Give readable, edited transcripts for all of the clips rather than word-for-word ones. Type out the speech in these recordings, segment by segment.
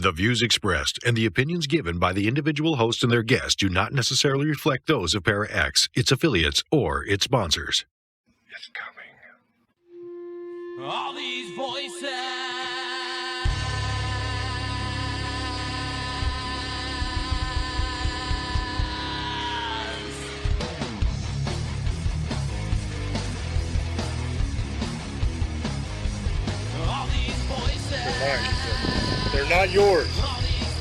The views expressed and the opinions given by the individual host and their guests do not necessarily reflect those of ParaX, its affiliates, or its sponsors. It's coming. All these voices. All these voices. They're mine. They're not yours.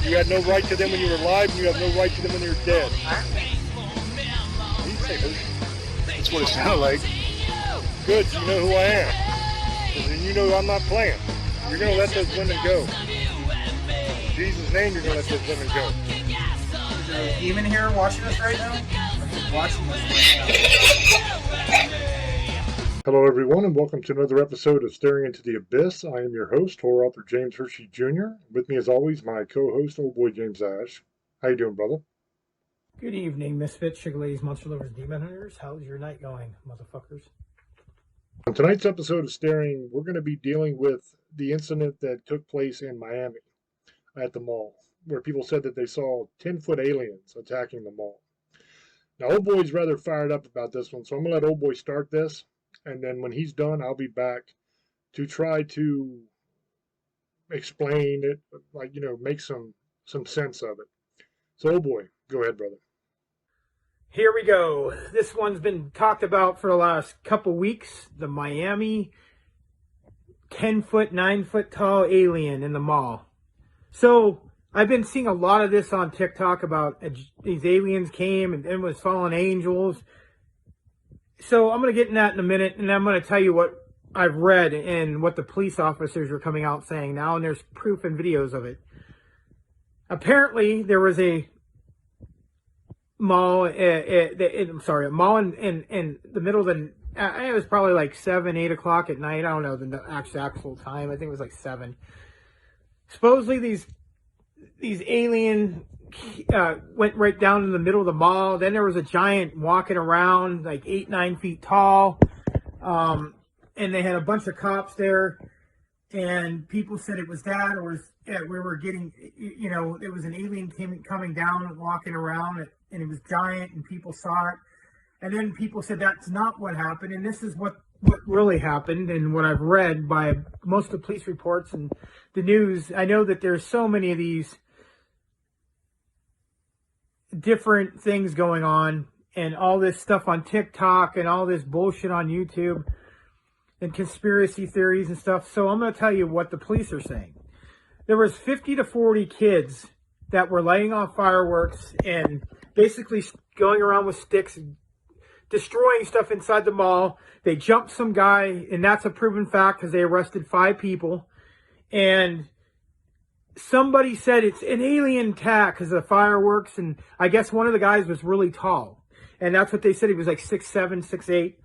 You had no right to them when you were alive, and you have no right to them when you're dead. You say Hershey. That's what it sounded like. Good, you know who I am. And you know I'm not playing. You're going to let those women go. In Jesus' name, you're going to let those women go. Is there a demon here watching us right now? Watching us right now. Hello, everyone, and welcome to another episode of Staring Into the Abyss. I am your host, horror author James Hershey Jr. With me, as always, my co-host, old boy James Ash. How you doing, brother? Good evening, Misfits, Sugarladies, Monster Lovers, Demon Hunters. How's your night going, motherfuckers? On tonight's episode of Staring, we're going to be dealing with the incident that took place in Miami at the mall, where people said that they saw 10-foot aliens attacking the mall. Now, old boy's rather fired up about this one, so I'm going to let old boy start this. And then when he's done, I'll be back to try to explain it, make some sense of it. So, oh boy, go ahead, brother. Here we go. This one's been talked about for the last couple weeks. The Miami 10-foot, 9-foot tall alien in the mall. So, I've been seeing a lot of this on TikTok about these aliens came and was fallen angels. So I'm going to get in that in a minute, and I'm going to tell you what I've read and what the police officers are coming out saying now, and there's proof and videos of it. Apparently, there was a mall, a mall in the middle of the, it was probably like 7, 8 o'clock at night. I don't know the actual time. I think it was like 7. Supposedly, these alien went right down in the middle of the mall. Then there was a giant walking around like 8, 9 feet tall. And they had a bunch of cops there, and people said it was that, or we were getting, it was an alien coming down and walking around, and it was giant, and people saw it. And then people said that's not what happened, and this is what really happened, and what I've read by most of the police reports and the news. I know that there's so many of these different things going on, and all this stuff on TikTok and all this bullshit on YouTube and conspiracy theories and stuff. So I'm going to tell you what the police are saying. There was 50 to 40 kids that were lighting off fireworks and basically going around with sticks, destroying stuff inside the mall. They jumped some guy, and that's a proven fact because they arrested 5 people. And somebody said it's an alien attack because of the fireworks, and I guess one of the guys was really tall. And that's what they said. He was like 6'7", 6'8".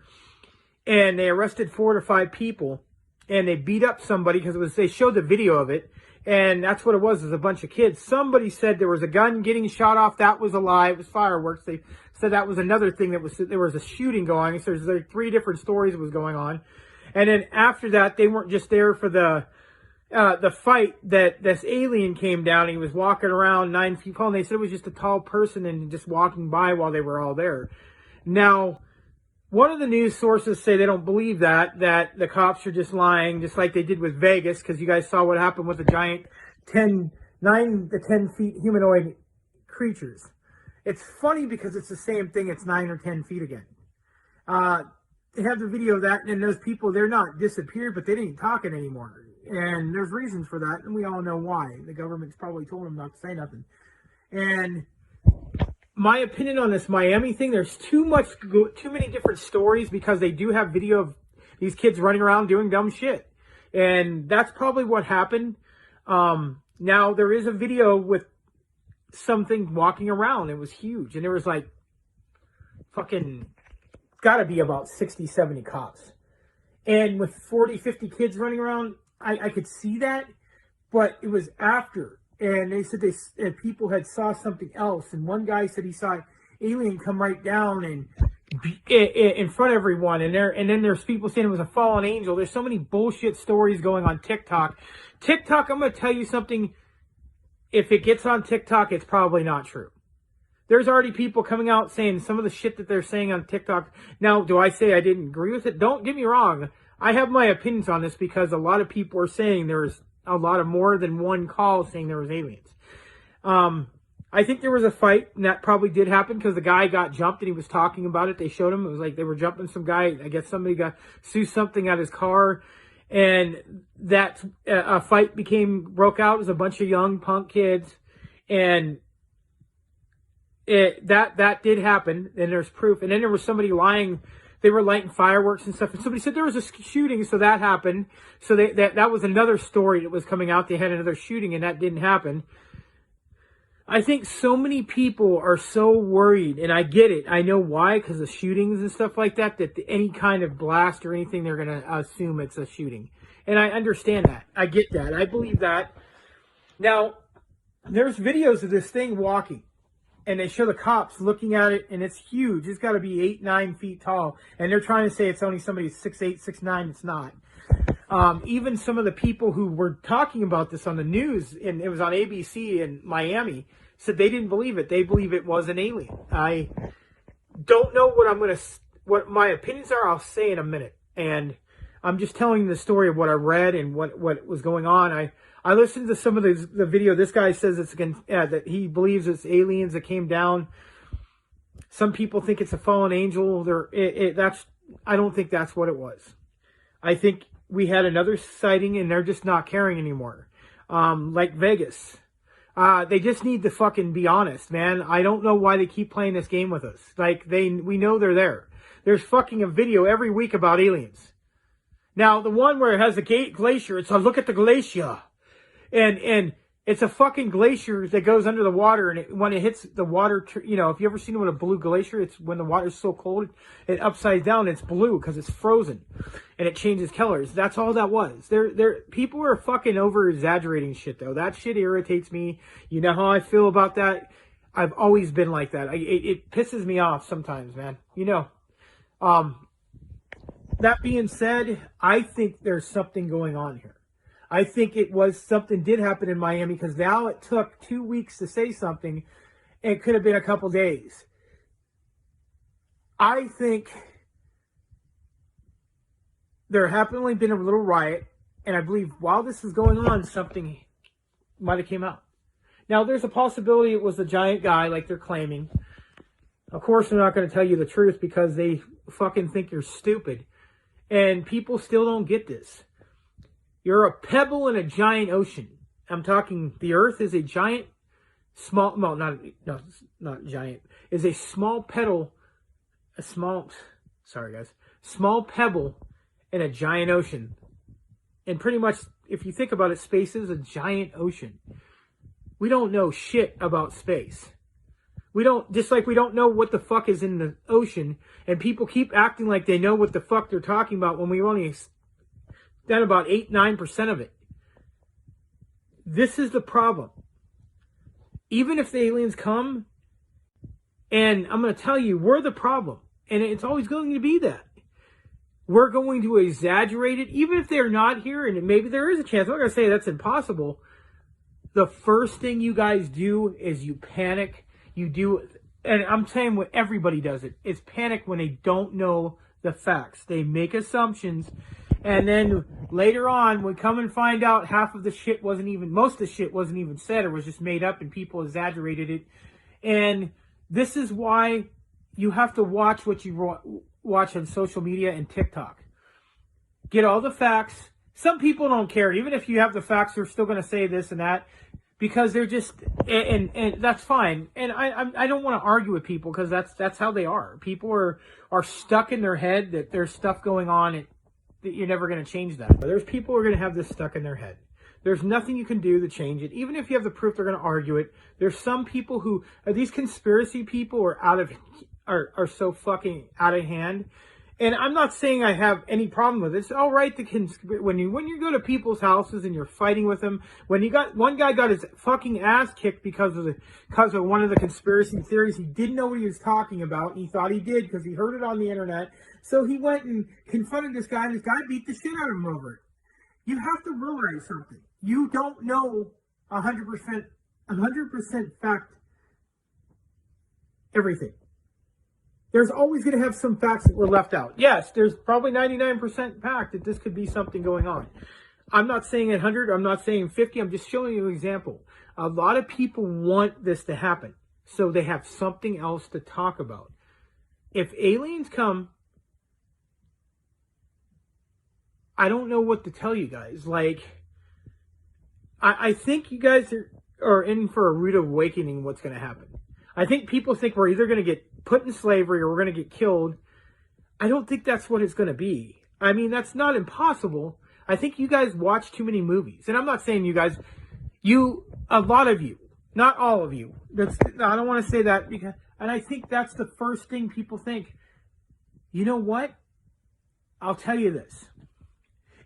And they arrested 4 to 5 people, and they beat up somebody because they showed the video of it. And that's what it was a bunch of kids. Somebody said there was a gun getting shot off. That was a lie. It was fireworks. They said that was another thing there was a shooting going. So there's like 3 different stories that was going on. And then after that, they weren't just there for the fight that this alien came down. He was walking around 9 feet tall, and they said it was just a tall person and just walking by while they were all there. Now, one of the news sources say they don't believe that the cops are just lying, just like they did with Vegas, because you guys saw what happened with the giant 9 to 10 feet humanoid creatures. It's funny because it's the same thing. It's 9 or 10 feet again. They have the video of that, and those people, they're not disappeared, but they ain't talking anymore. And there's reasons for that, and we all know why. The government's probably told them not to say nothing. And my opinion on this Miami thing, there's too many different stories, because they do have video of these kids running around doing dumb shit. And that's probably what happened. Now, there is a video with something walking around. It was huge. And there was like fucking, gotta be about 60, 70 cops. And with 40, 50 kids running around, I could see that, but it was after. And they said people had saw something else. And one guy said he saw an alien come right down and in front of everyone. And then there's people saying it was a fallen angel. There's so many bullshit stories going on TikTok. TikTok, I'm going to tell you something. if it gets on TikTok, it's probably not true. There's already people coming out saying some of the shit that they're saying on TikTok. Now, do I say I didn't agree with it? Don't get me wrong. I have my opinions on this because a lot of people are saying there's a lot of more than one call saying there was aliens. I think there was a fight, and that probably did happen because the guy got jumped and he was talking about it. They showed him. It was like they were jumping some guy. I guess somebody threw something at his car, and that a fight broke out. It was a bunch of young punk kids, and that did happen, and there's proof. And then there was somebody lying. They were lighting fireworks and stuff, and somebody said there was a shooting, so that happened. So that was another story that was coming out. They had another shooting, and that didn't happen. I think so many people are so worried, and I get it. I know why, because of shootings and stuff like that, that any kind of blast or anything, they're going to assume it's a shooting. And I understand that. I get that. I believe that. Now, there's videos of this thing walking, and they show the cops looking at it, and it's huge. It's got to be 8-9 feet tall, and they're trying to say it's only somebody 6'8", 6'9". It's not. Even some of the people who were talking about this on the news, and it was on ABC in Miami, said they didn't believe it. They believe it was an alien. I don't know what my opinions are. I'll say in a minute. And I'm just telling the story of what I read and what was going on. I listened to some of the video. This guy says that he believes it's aliens that came down. Some people think it's a fallen angel. I don't think that's what it was. I think we had another sighting and they're just not caring anymore. Like Vegas. They just need to fucking be honest, man. I don't know why they keep playing this game with us. Like, we know they're there. There's fucking a video every week about aliens. Now, the one where it has a glacier, it's a look at the glacier. And it's a fucking glacier that goes under the water, and when it hits the water, if you ever seen it with a blue glacier, it's when the water's so cold, it upside down, it's blue because it's frozen, and it changes colors. That's all that was. People are fucking over exaggerating shit though. That shit irritates me. You know how I feel about that. I've always been like that. It pisses me off sometimes, man. That being said, I think there's something going on here. I think something did happen in Miami because now it took 2 weeks to say something. It could have been a couple days. I think there only been a little riot, and I believe while this is going on, something might have came out. Now, there's a possibility it was a giant guy like they're claiming. Of course, they're not going to tell you the truth because they fucking think you're stupid. And people still don't get this. You're a pebble in a giant ocean. I'm talking, the earth is a giant, small pebble in a giant ocean. And pretty much, if you think about it, space is a giant ocean. We don't know shit about space. Just like we don't know what the fuck is in the ocean, and people keep acting like they know what the fuck they're talking about when we only done about 8-9% of it. This is the problem. Even if the aliens come, and I'm going to tell you, we're the problem. And it's always going to be that. We're going to exaggerate it, even if they're not here, and maybe there is a chance. I'm not going to say that's impossible. The first thing you guys do is you panic. You do, and I'm saying what everybody does it. It's panic when they don't know the facts. They make assumptions. And then later on, we come and find out most of the shit wasn't even said or was just made up and people exaggerated it. And this is why you have to watch what you watch on social media and TikTok. Get all the facts. Some people don't care. Even if you have the facts, they're still going to say this and that because they're just, and that's fine. And I don't want to argue with people because that's how they are. People are stuck in their head that there's stuff going on that you're never going to change that. But there's people who are going to have this stuck in their head. There's nothing you can do to change it. Even if you have the proof, they're going to argue it. There's some people who these conspiracy people are so fucking out of hand. And I'm not saying I have any problem with it. It's all right when you go to people's houses and you're fighting with them. When one guy got his fucking ass kicked because of one of the conspiracy theories, he didn't know what he was talking about. And he thought he did because he heard it on the internet. So he went and confronted this guy, and this guy beat the shit out of him over it. You have to realize something. You don't know 100% 100% fact everything. There's always going to have some facts that were left out. Yes, there's probably 99% fact that this could be something going on. I'm not saying 100, I'm not saying 50, I'm just showing you an example. A lot of people want this to happen, so they have something else to talk about. If aliens come, I don't know what to tell you guys. Like, I think you guys are in for a rude awakening what's going to happen. I think people think we're either going to get put in slavery or we're going to get killed. I don't think that's what it's going to be. I mean, that's not impossible. I think you guys watch too many movies. And I'm not saying you guys, a lot of you, not all of you. I don't want to say that because, and I think that's the first thing people think. You know what? I'll tell you this.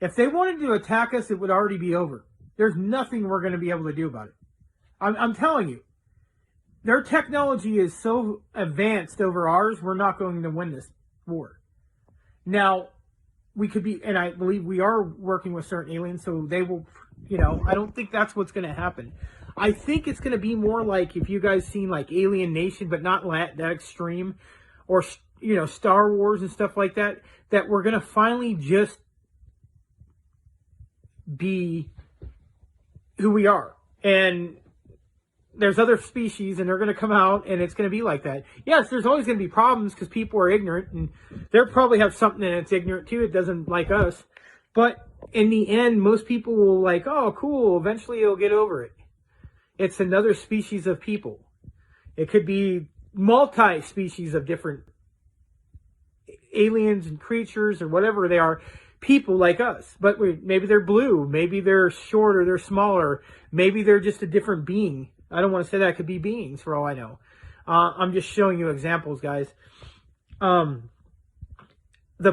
If they wanted to attack us, it would already be over. There's nothing we're going to be able to do about it. I'm telling you. Their technology is so advanced over ours, we're not going to win this war. Now, we could be, and I believe we are working with certain aliens, so they will, I don't think that's what's going to happen. I think it's going to be more like if you guys seen like Alien Nation, but not that extreme, or, Star Wars and stuff like that, that we're going to finally just be who we are. And there's other species and they're going to come out and it's going to be like that. Yes, there's always going to be problems because people are ignorant and they'll probably have something that's ignorant too. It doesn't like us. But in the end, most people will like, oh, cool. Eventually you'll get over it. It's another species of people. It could be multi-species of different aliens and creatures or whatever they are. People like us. But maybe they're blue. Maybe they're shorter. They're smaller. Maybe they're just a different being. I don't want to say that. It could be beings for all I know. I'm just showing you examples, guys. The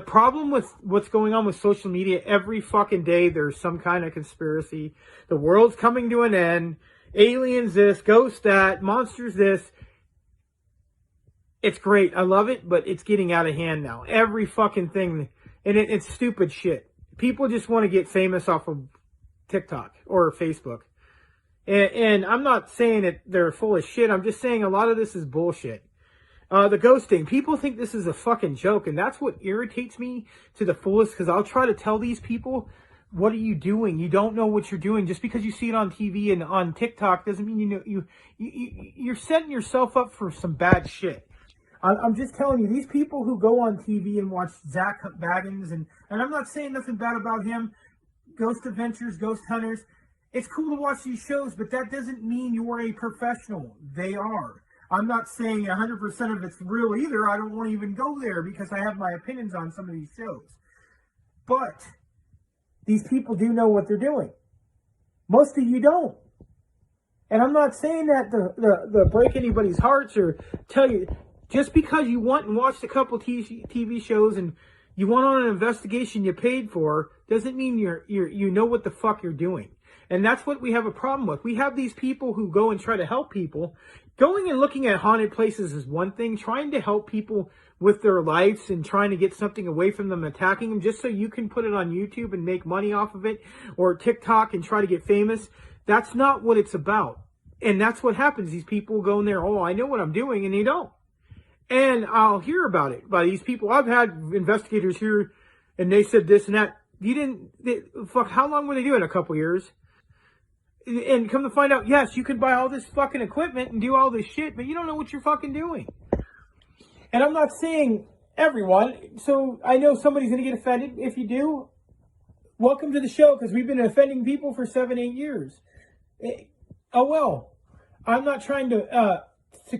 problem with what's going on with social media, every fucking day there's some kind of conspiracy. The world's coming to an end. Aliens this, ghosts that, monsters this. It's great. I love it, but it's getting out of hand now. Every fucking thing. And it's stupid shit. People just want to get famous off of TikTok or Facebook. And I'm not saying that they're full of shit. I'm just saying a lot of this is bullshit. The ghosting. People think this is a fucking joke. And that's what irritates me to the fullest. Because I'll try to tell these people, what are you doing? You don't know what you're doing. Just because you see it on TV and on TikTok doesn't mean you're setting yourself up for some bad shit. I'm just telling you, these people who go on TV and watch Zach Baggins, and I'm not saying nothing bad about him, Ghost Adventures, Ghost Hunters. It's cool to watch these shows, but that doesn't mean you're a professional. They are. I'm not saying 100% of it's real either. I don't want to even go there because I have my opinions on some of these shows. But these people do know what they're doing. Most of you don't. And I'm not saying that to break anybody's hearts or tell you, just because you went and watched a couple TV shows and you went on an investigation you paid for, doesn't mean you know what the fuck you're doing. And that's what we have a problem with. We have these people who go and try to help people. Going and looking at haunted places is one thing. Trying to help people with their lives and trying to get something away from them, attacking them just so you can put it on YouTube and make money off of it, or TikTok and try to get famous. That's not what it's about. And that's what happens. These people go in there, oh, I know what I'm doing, and they don't. And I'll hear about it by these people. I've had investigators here, and they said this and that. How long were they doing? A couple years. And come to find out, yes, you can buy all this fucking equipment and do all this shit, but you don't know what you're fucking doing. And I'm not saying everyone, so I know somebody's going to get offended. If you do, welcome to the show, because we've been offending people for 7-8 years. Oh well, I'm not trying to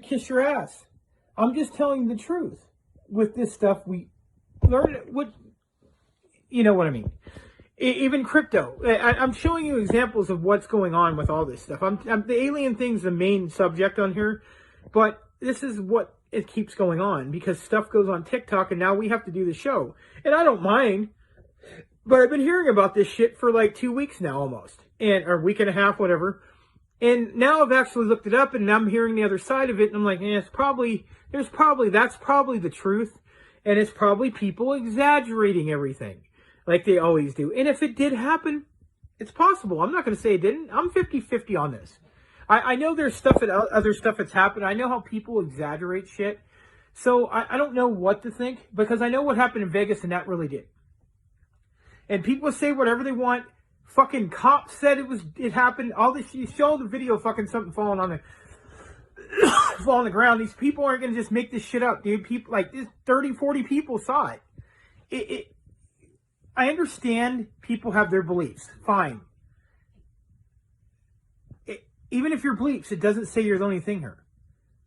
kiss your ass. I'm just telling the truth. With this stuff, we learn what, you know what I mean. Even crypto. I'm showing you examples of what's going on with all this stuff. The alien thing's the main subject on here, but this is what it keeps going on because stuff goes on TikTok, and now we have to do the show. And I don't mind, but I've been hearing about this shit for like 2 weeks now almost, or a week and a half, whatever. And now I've actually looked it up, and I'm hearing the other side of it, and I'm like, that's probably the truth, and it's probably people exaggerating everything. Like they always do. And if it did happen, it's possible. I'm not going to say it didn't. I'm 50-50 on this. I know there's other stuff that's happened. I know how people exaggerate shit. So I don't know what to think, because I know what happened in Vegas, and that really did. And people say whatever they want. Fucking cops said it happened. All this, you show the video, fucking something falling on the ground. These people aren't gonna just make this shit up, dude. People like this, 30, 40 people saw it. I understand people have their beliefs. Fine. Even if your beliefs, it doesn't say you're the only thing here,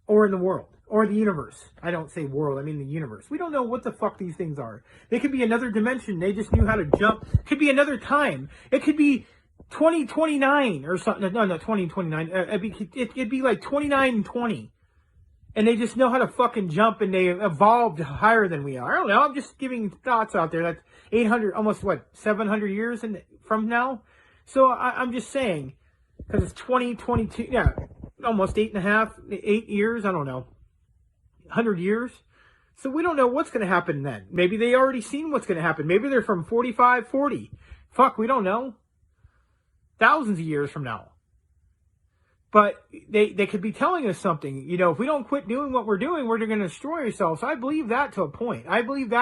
or in the world, or the universe. I don't say world, I mean the universe. We don't know what the fuck these things are. They could be another dimension. They just knew how to jump. It could be another time. It could be 2029 or something. No, 2029. It'd be like 29 and 20. And they just know how to fucking jump, and they evolved higher than we are. I don't know. I'm just giving thoughts out there. That's 800, almost 700 years from now. So I'm just saying, because it's 2022, yeah, almost 8 years. I don't know. 100 years. So we don't know what's going to happen then. Maybe they already seen what's going to happen. Maybe they're from 45, 40. Fuck, we don't know. Thousands of years from now. But they could be telling us something. You know, if we don't quit doing what we're doing, we're going to destroy ourselves. I believe that to a point. I believe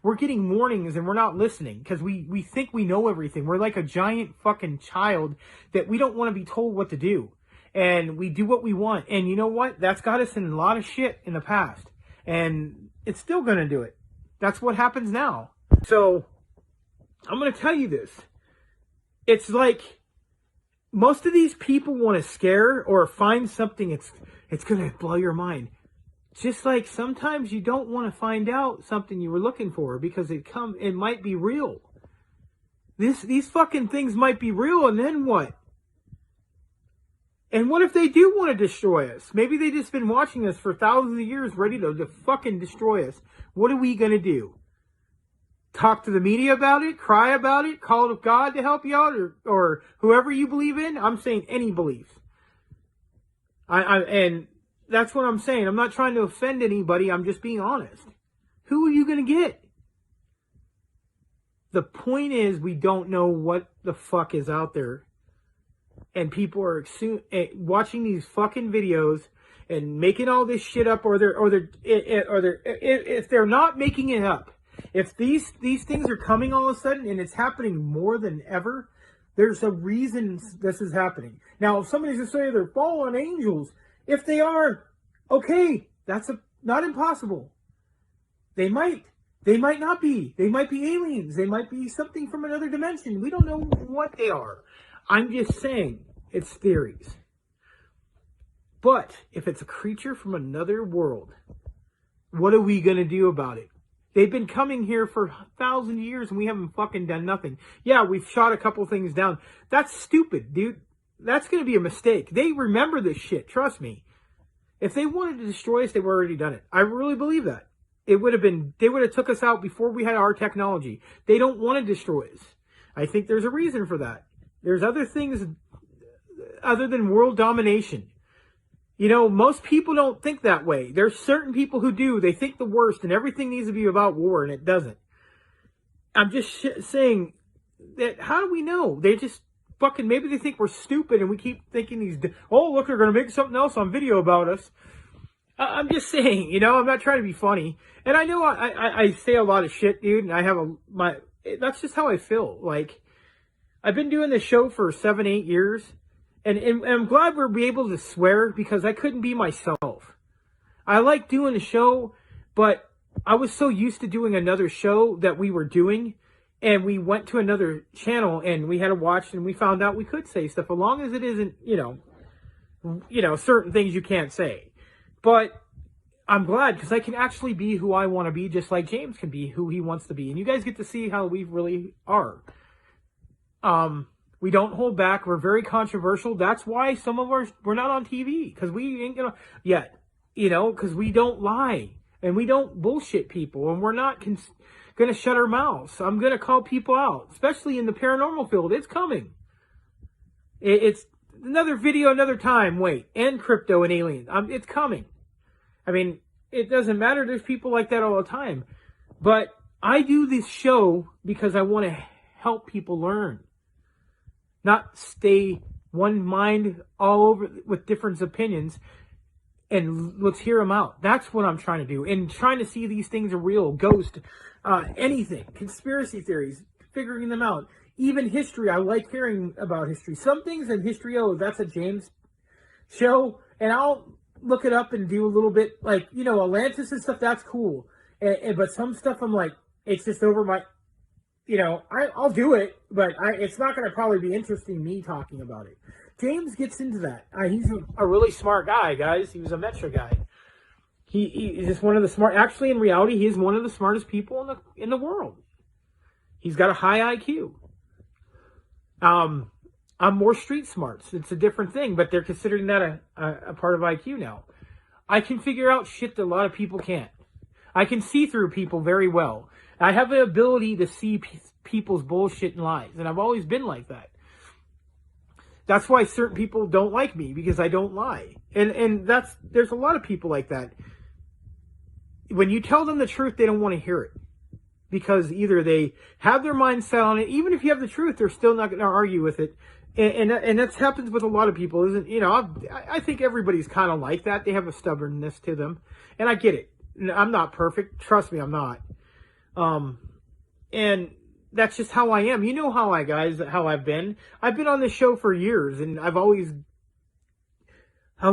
we're getting warnings and we're not listening because we think we know everything. We're like a giant fucking child that we don't want to be told what to do. And we do what we want. And you know what? That's got us in a lot of shit in the past. And it's still going to do it. That's what happens now. So, I'm going to tell you this. It's like, most of these people want to scare or find something it's going to blow your mind. Just like sometimes you don't want to find out something you were looking for because it might be real. These fucking things might be real, and then what? And what if they do want to destroy us? Maybe they just been watching us for thousands of years, ready to fucking destroy us. What are we going to do? Talk to the media about it? Cry about it? Call to God to help you out? Or whoever you believe in? I'm saying any beliefs. And that's what I'm saying. I'm not trying to offend anybody. I'm just being honest. Who are you going to get? The point is, we don't know what the fuck is out there. And people are watching these fucking videos and making all this shit up, or if they're not making it up, if these things are coming all of a sudden and it's happening more than ever, there's a reason this is happening. Now, if somebody's going to say they're fallen angels, if they are, okay, that's not impossible. They might not be. They might be aliens. They might be something from another dimension. We don't know what they are. I'm just saying, it's theories. But if it's a creature from another world, what are we going to do about it? They've been coming here for 1,000 years and we haven't fucking done nothing. Yeah, we've shot a couple things down. That's stupid, dude. That's going to be a mistake. They remember this shit, trust me. If they wanted to destroy us, they've already done it. I really believe that. They would have took us out before we had our technology. They don't want to destroy us. I think there's a reason for that. There's other things other than world domination. You know, most people don't think that way. There's certain people who do. They think the worst and everything needs to be about war, and it doesn't. I'm just saying that, how do we know? They just fucking, maybe they think we're stupid and we keep thinking look, they're going to make something else on video about us. I'm just saying, you know, I'm not trying to be funny. And I know I say a lot of shit, dude, and I have that's just how I feel. Like, I've been doing this show for 7-8 years, and I'm glad we're able to swear because I couldn't be myself. I like doing the show, but I was so used to doing another show that we were doing, and we went to another channel and we had to watch, and we found out we could say stuff as long as it isn't, you know, certain things you can't say. But I'm glad because I can actually be who I want to be, just like James can be who he wants to be, and you guys get to see how we really are. We don't hold back. We're very controversial. That's why we're not on TV, because we ain't gonna yet, you know, because we don't lie and we don't bullshit people, and we're not gonna shut our mouths. I'm gonna call people out, especially in the paranormal field. It's coming. It's another video, another time. Wait, and crypto and aliens. It's coming. I mean, it doesn't matter. There's people like that all the time, but I do this show because I want to help people learn. Not stay one mind all over with different opinions, and let's hear them out. That's what I'm trying to do. And trying to see these things are real, ghost, anything, conspiracy theories, figuring them out. Even history, I like hearing about history. Some things in history, oh, that's a James show, and I'll look it up and do a little bit, like, you know, Atlantis and stuff, that's cool. But some stuff I'm like, it's just over my, you know, I'll do it, but it's not going to probably be interesting me talking about it. James gets into that. He's a really smart guy, guys. He was a Metro guy. He's just one of the smart. Actually, in reality, he is one of the smartest people in the world. He's got a high IQ. I'm more street smarts. It's a different thing, but they're considering that a part of IQ now. I can figure out shit that a lot of people can't. I can see through people very well. I have the ability to see people's bullshit and lies, and I've always been like that. That's why certain people don't like me, because I don't lie. And there's a lot of people like that. When you tell them the truth, they don't want to hear it. Because either they have their mind set on it, even if you have the truth, they're still not going to argue with it. And that happens with a lot of people, isn't, you know, I think everybody's kind of like that. They have a stubbornness to them. And I get it. I'm not perfect. Trust me, I'm not. And that's just how I am. You know how I've been. I've been on this show for years, and I was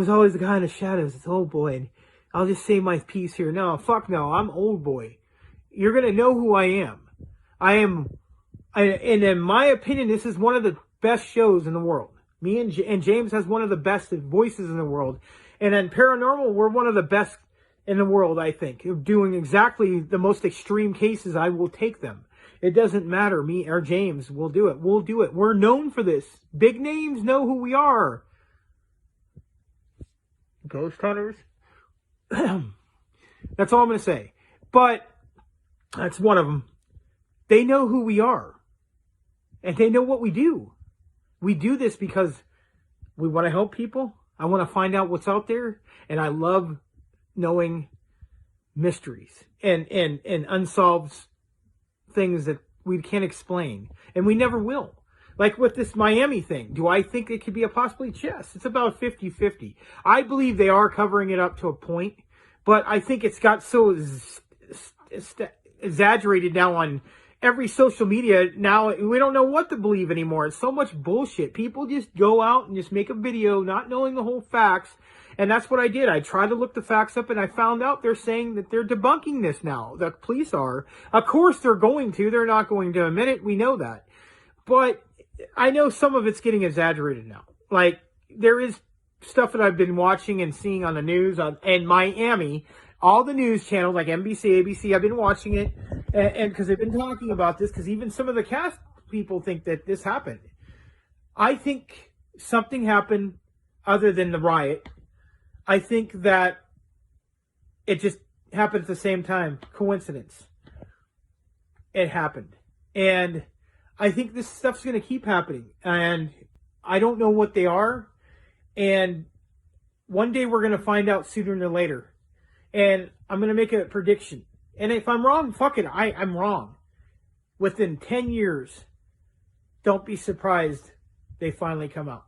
always the guy in the shadows. It's old boy, and I'll just say my piece here. No, fuck no, I'm old boy. You're gonna know who I am. And in my opinion, this is one of the best shows in the world. Me and James has one of the best voices in the world, and in Paranormal, we're one of the best in the world. I think of doing exactly the most extreme cases. I will take them. It doesn't matter. Me or James will do it. We'll do it. We're known for this. Big names know who we are. Ghost hunters. That's all I'm going to say. But that's one of them. They know who we are. And they know what we do. We do this because we want to help people. I want to find out what's out there. And I love knowing mysteries and unsolved things that we can't explain, and we never will. Like with this Miami thing, do I think it could be a possibly? Yes, it's about 50-50. I believe they are covering it up to a point, but I think it's got so exaggerated now on every social media. Now we don't know what to believe anymore. It's so much bullshit. People just go out and just make a video not knowing the whole facts. And that's what I did. I tried to look the facts up, and I found out they're saying that they're debunking this now. The police are. Of course they're going to. They're not going to admit it. We know that. But I know some of it's getting exaggerated now. Like, there is stuff that I've been watching and seeing on the news in Miami. All the news channels like NBC, ABC, I've been watching it. And because they've been talking about this, because even some of the cast people think that this happened. I think something happened other than the riot. I think that it just happened at the same time. Coincidence. It happened. And I think this stuff's going to keep happening. And I don't know what they are. And one day we're going to find out sooner than later. And I'm going to make a prediction. And if I'm wrong, fuck it. I'm wrong. Within 10 years, don't be surprised they finally come out.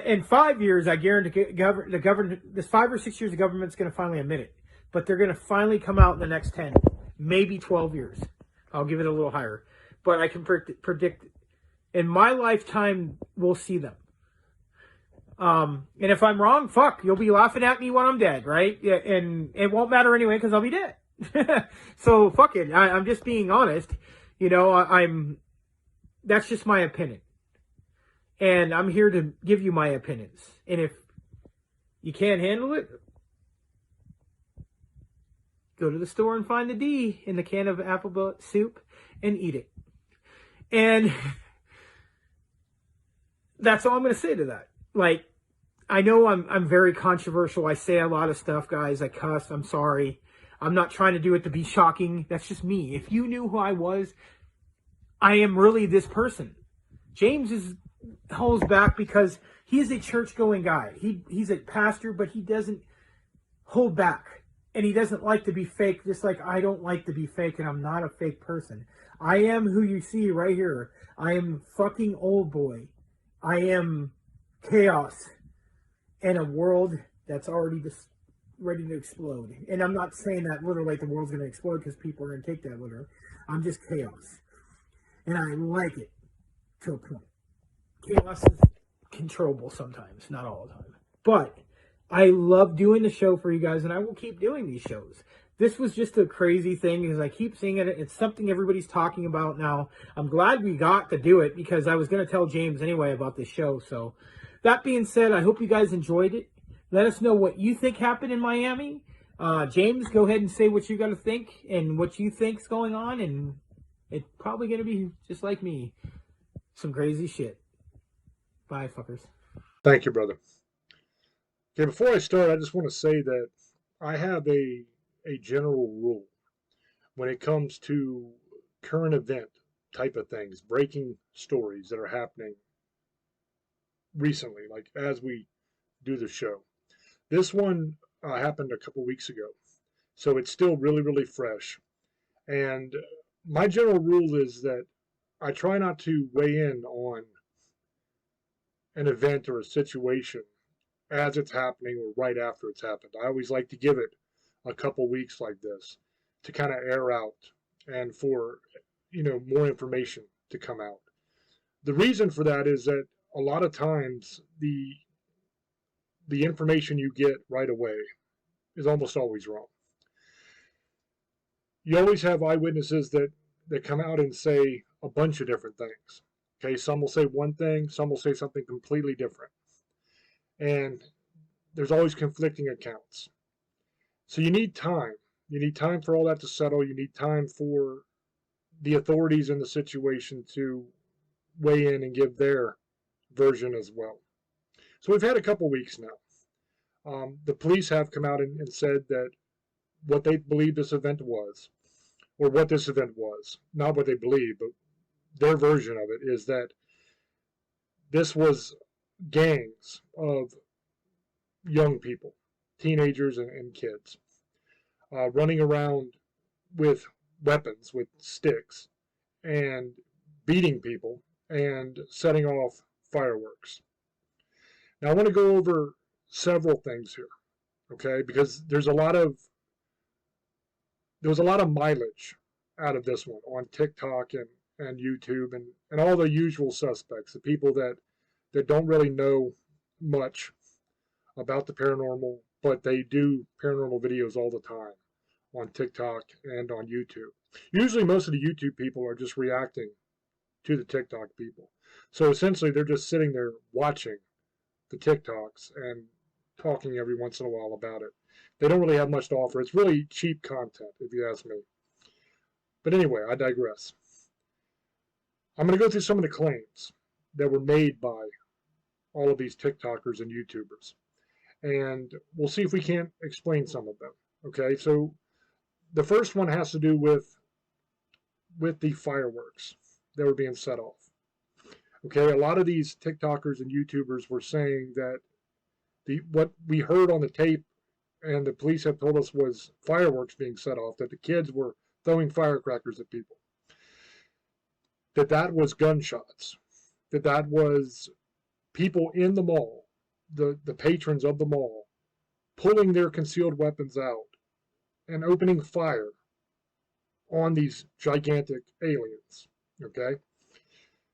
In 5 years, I guarantee the government, this 5 or 6 years, the government's going to finally admit it. But they're going to finally come out in the next 10, maybe 12 years. I'll give it a little higher. But I can predict in my lifetime, we'll see them. And if I'm wrong, fuck, you'll be laughing at me when I'm dead, right? Yeah, and it won't matter anyway because I'll be dead. So fuck it. I'm just being honest. You know, that's just my opinion. And I'm here to give you my opinions. And if you can't handle it, go to the store and find the D in the can of apple soup and eat it. And that's all I'm going to say to that. Like, I know I'm very controversial. I say a lot of stuff, guys. I cuss. I'm sorry. I'm not trying to do it to be shocking. That's just me. If you knew who I was, I am really this person. James holds back because he is a church-going guy. He's a pastor, but he doesn't hold back. And he doesn't like to be fake, just like I don't like to be fake, and I'm not a fake person. I am who you see right here. I am fucking old boy. I am chaos in a world that's already just ready to explode. And I'm not saying that literally like the world's going to explode because people are going to take that literally. I'm just chaos. And I like it to a point. Chaos is controllable sometimes, not all the time. But I love doing the show for you guys, and I will keep doing these shows. This was just a crazy thing because I keep seeing it. It's something everybody's talking about now. I'm glad we got to do it because I was going to tell James anyway about this show. So that being said, I hope you guys enjoyed it. Let us know what you think happened in Miami. James, go ahead and say what you got to think and what you think's going on. And it's probably going to be just like me. Some crazy shit. Bye, fuckers. Thank you, brother. Okay, before I start, I just want to say that I have a general rule when it comes to current event type of things, breaking stories that are happening recently, like as we do the show. This one happened a couple weeks ago, so it's still really, really fresh. And my general rule is that I try not to weigh in on an event or a situation as it's happening or right after it's happened. I always like to give it a couple weeks like this to kind of air out and for more information to come out. The reason for that is that a lot of times the information you get right away is almost always wrong. You always have eyewitnesses that come out and say a bunch of different things. Okay, some will say one thing, some will say something completely different. And there's always conflicting accounts. So you need time. You need time for all that to settle. You need time for the authorities in the situation to weigh in and give their version as well. So we've had a couple weeks now. The police have come out and said that what they believe this event was, or what this event was, not what they believe, but their version of it is that this was gangs of young people, teenagers and kids, running around with weapons, with sticks, and beating people and setting off fireworks. Now I want to go over several things here, okay? Because there was a lot of mileage out of this one on TikTok and YouTube and all the usual suspects, the people that don't really know much about the paranormal, but they do paranormal videos all the time on TikTok and on YouTube. Usually most of the YouTube people are just reacting to the TikTok people. So essentially they're just sitting there watching the TikToks and talking every once in a while about it. They don't really have much to offer. It's really cheap content, if you ask me. But anyway, I digress. I'm going to go through some of the claims that were made by all of these TikTokers and YouTubers. And we'll see if we can't explain some of them. Okay, so the first one has to do with the fireworks that were being set off. Okay, a lot of these TikTokers and YouTubers were saying that what we heard on the tape and the police have told us was fireworks being set off, that the kids were throwing firecrackers at people, that was gunshots, that was people in the mall, the patrons of the mall, pulling their concealed weapons out and opening fire on these gigantic aliens. Okay,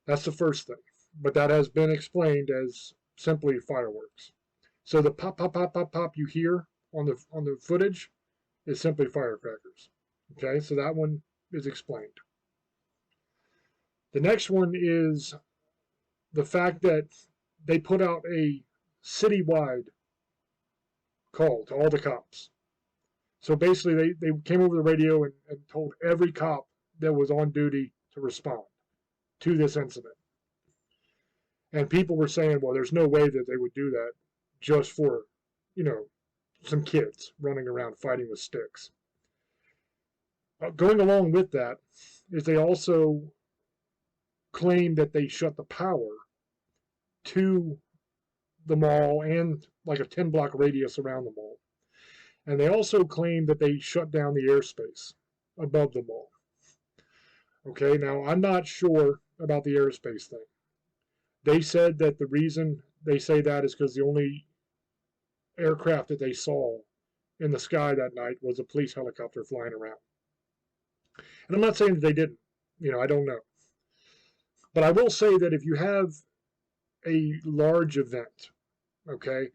that's the first thing, but that has been explained as simply fireworks. So the pop pop pop pop pop you hear on the footage is simply firecrackers. Okay, so that one is explained. The next one is the fact that they put out a citywide call to all the cops. So basically they came over the radio and told every cop that was on duty to respond to this incident. And people were saying, well, there's no way that they would do that just for, some kids running around fighting with sticks. Going along with that is they also claim that they shut the power to the mall and like a 10-block radius around the mall. And they also claim that they shut down the airspace above the mall. Okay, now I'm not sure about the airspace thing. They said that the reason they say that is because the only aircraft that they saw in the sky that night was a police helicopter flying around. And I'm not saying that they didn't. I don't know. But I will say that if you have a large event, okay,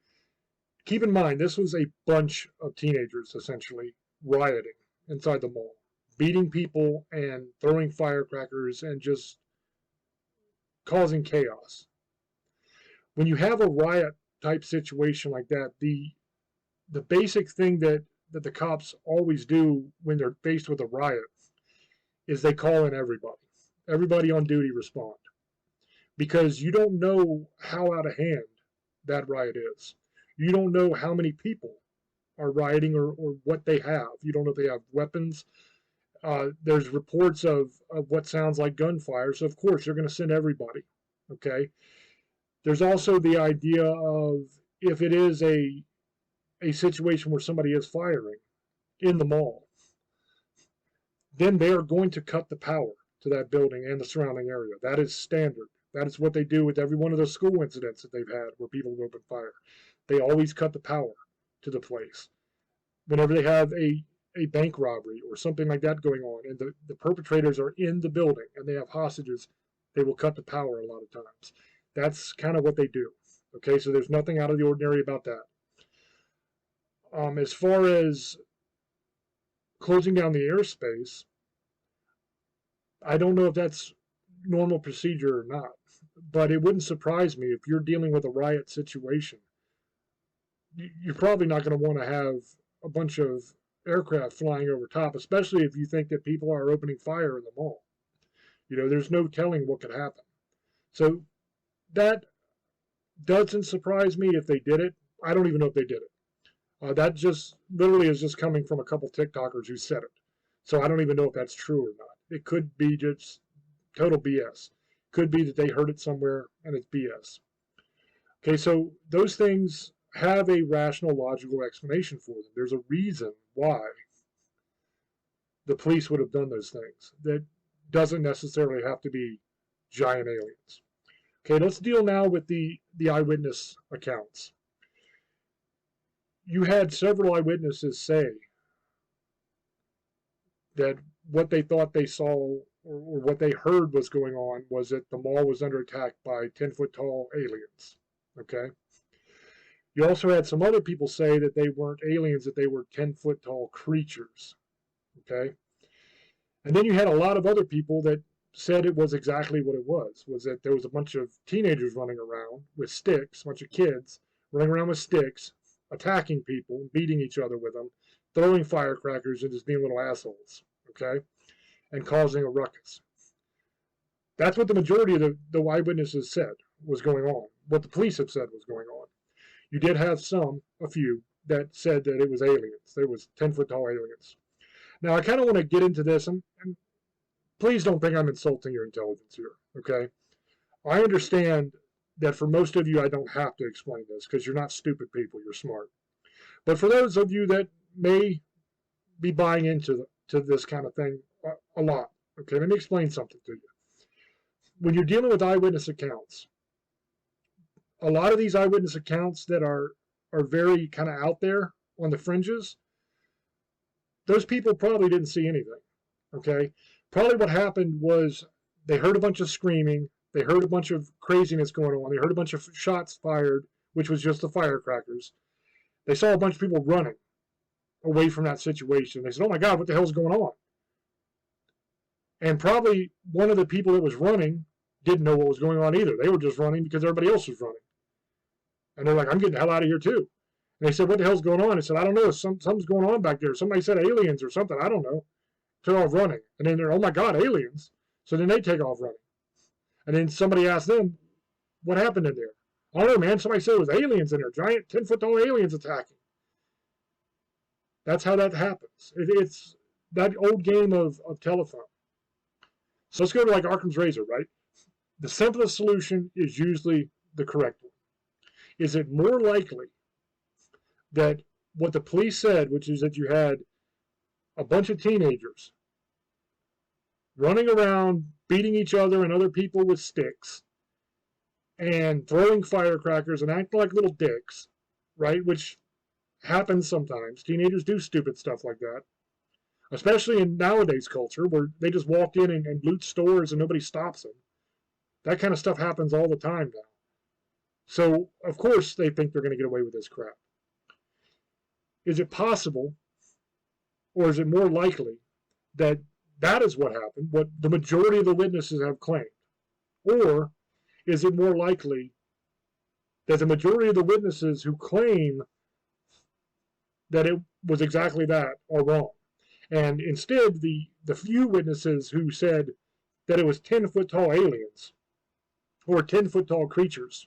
keep in mind this was a bunch of teenagers essentially rioting inside the mall, beating people and throwing firecrackers and just causing chaos. When you have a riot type situation like that, the basic thing that the cops always do when they're faced with a riot is they call in everybody. Everybody on duty respond. Because you don't know how out of hand that riot is. You don't know how many people are rioting or what they have. You don't know if they have weapons. There's reports of what sounds like gunfire, so of course they're going to send everybody. Okay. There's also the idea of if it is a situation where somebody is firing in the mall, then they are going to cut the power to that building and the surrounding area. That is standard. That is what they do with every one of those school incidents that they've had where people have opened fire. They always cut the power to the place. Whenever they have a bank robbery or something like that going on and the perpetrators are in the building and they have hostages, they will cut the power a lot of times. That's kind of what they do. Okay, so there's nothing out of the ordinary about that. As far as closing down the airspace, I don't know if that's normal procedure or not, but it wouldn't surprise me if you're dealing with a riot situation. You're probably not going to want to have a bunch of aircraft flying over top, especially if you think that people are opening fire in the mall. There's no telling what could happen. So that doesn't surprise me if they did it. I don't even know if they did it. That just literally is just coming from a couple TikTokers who said it. So I don't even know if that's true or not. It could be just total BS. Could be that they heard it somewhere and it's BS. Okay, so those things have a rational, logical explanation for them. There's a reason why the police would have done those things. That doesn't necessarily have to be giant aliens. Okay, let's deal now with the eyewitness accounts. You had several eyewitnesses say that what they thought they saw or what they heard was going on was that the mall was under attack by 10-foot tall aliens. Okay? You also had some other people say that they weren't aliens, that they were 10-foot tall creatures. Okay? And then you had a lot of other people that said it was exactly what it was that there was a bunch of teenagers running around with sticks, a bunch of kids running around with sticks, attacking people, beating each other with them, throwing firecrackers and just being little assholes, okay, and causing a ruckus. That's what the majority of the eyewitnesses said was going on, what the police have said was going on. You did have a few, that said that it was aliens. There was 10-foot tall aliens. Now, I kind of want to get into this, and please don't think I'm insulting your intelligence here, okay? I understand that for most of you, I don't have to explain this because you're not stupid people, you're smart. But for those of you that may be buying into this kind of thing a lot, okay, let me explain something to you. When you're dealing with eyewitness accounts, a lot of these eyewitness accounts that are very kind of out there on the fringes, those people probably didn't see anything, okay? Probably what happened was they heard a bunch of screaming, they heard a bunch of craziness going on, they heard a bunch of shots fired, which was just the firecrackers. They saw a bunch of people running away from that situation. They said, oh my God, what the hell's going on? And probably one of the people that was running didn't know what was going on either. They were just running because everybody else was running. And they're like, I'm getting the hell out of here too. And they said, what the hell's going on? I said, I don't know. Something's going on back there. Somebody said aliens or something. I don't know. Took off running. And then they're, oh my God, aliens. So then they take off running. And then somebody asked them, what happened in there? I don't know, man. Somebody said it was aliens in there. Giant 10-foot tall aliens attacking. That's how that happens. It's that old game of telephone. So let's go to like Occam's razor, right? The simplest solution is usually the correct one. Is it more likely that what the police said, which is that you had a bunch of teenagers running around, beating each other and other people with sticks, and throwing firecrackers and acting like little dicks, right? Which happens sometimes. Teenagers do stupid stuff like that, especially in nowadays culture where they just walk in and loot stores and nobody stops them. That kind of stuff happens all the time now. So, of course, they think they're going to get away with this crap. Is it possible, or is it more likely, that that is what happened, what the majority of the witnesses have claimed? Or is it more likely that the majority of the witnesses who claim that it was exactly that are wrong? And instead, the few witnesses who said that it was 10-foot-tall aliens or 10-foot-tall creatures,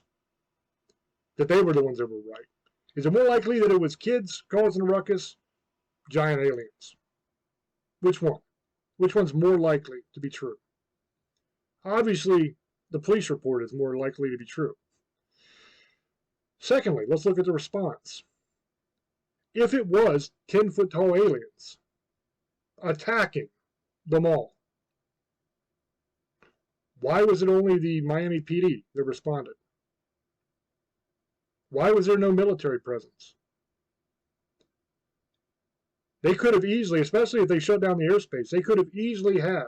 that they were the ones that were right. Is it more likely that it was kids causing a ruckus, giant aliens? Which one? Which one's more likely to be true? Obviously, the police report is more likely to be true. Secondly, let's look at the response. If it was 10-foot-tall aliens attacking the mall, why was it only the Miami PD that responded? Why was there no military presence? They could have easily, especially if they shut down the airspace, they could have easily had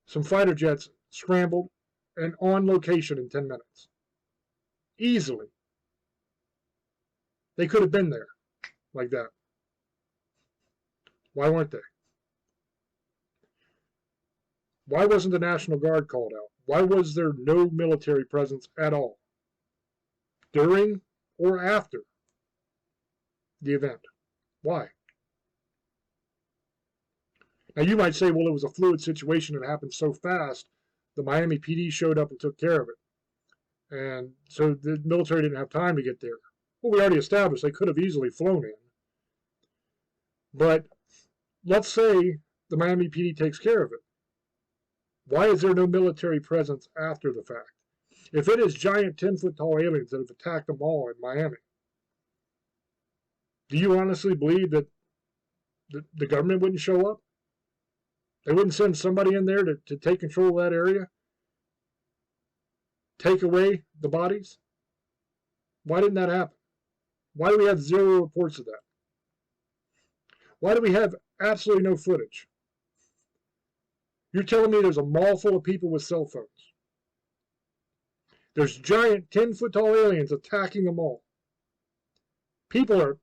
some fighter jets scrambled and on location in 10 minutes. Easily. They could have been there like that. Why weren't they? Why wasn't the National Guard called out? Why was there no military presence at all during or after the event? Why? Now you might say, well, it was a fluid situation. It happened so fast. The Miami PD showed up and took care of it. And so the military didn't have time to get there. Well, we already established they could have easily flown in. But let's say the Miami PD takes care of it. Why is there no military presence after the fact? If it is giant 10-foot-tall aliens that have attacked the mall in Miami, do you honestly believe that the government wouldn't show up? They wouldn't send somebody in there to take control of that area? Take away the bodies? Why didn't that happen? Why do we have zero reports of that? Why do we have absolutely no footage? You're telling me there's a mall full of people with cell phones. There's giant 10-foot-tall aliens attacking the mall. People are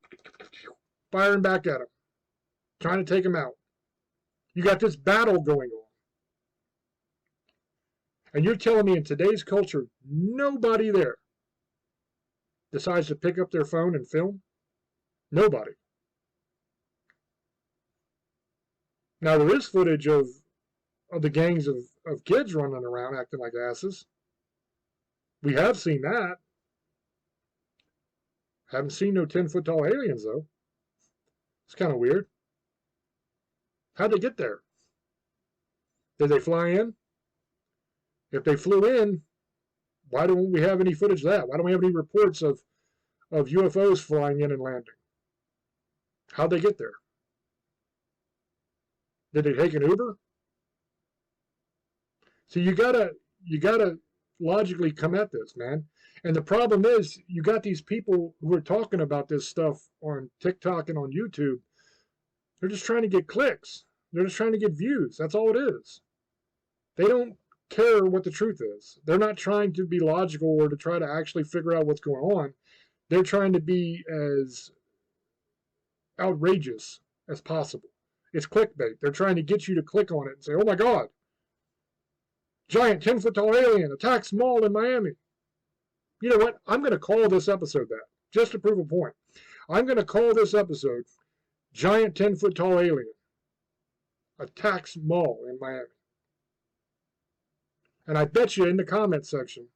firing back at them, trying to take them out. You got this battle going on. And you're telling me in today's culture, nobody there decides to pick up their phone and film? Nobody. Now, there is footage of the gangs of kids running around acting like asses. We have seen that. Haven't seen no 10-foot-tall aliens, though. It's kind of weird. How'd they get there? Did they fly in? If they flew in, why don't we have any footage of that? Why don't we have any reports of UFOs flying in and landing? How'd they get there? Did they take an Uber? So you gotta logically come at this, man. And the problem is, you got these people who are talking about this stuff on TikTok and on YouTube. They're just trying to get clicks. They're just trying to get views. That's all it is. They don't care what the truth is. They're not trying to be logical or to try to actually figure out what's going on. They're trying to be as outrageous as possible. It's clickbait. They're trying to get you to click on it and say, oh my God, giant 10-foot-tall alien attacks mall in Miami. You know what? I'm going to call this episode that, just to prove a point. I'm going to call this episode Giant 10-Foot-Tall Alien Attacks Mall in Miami. And I bet you in the comment section,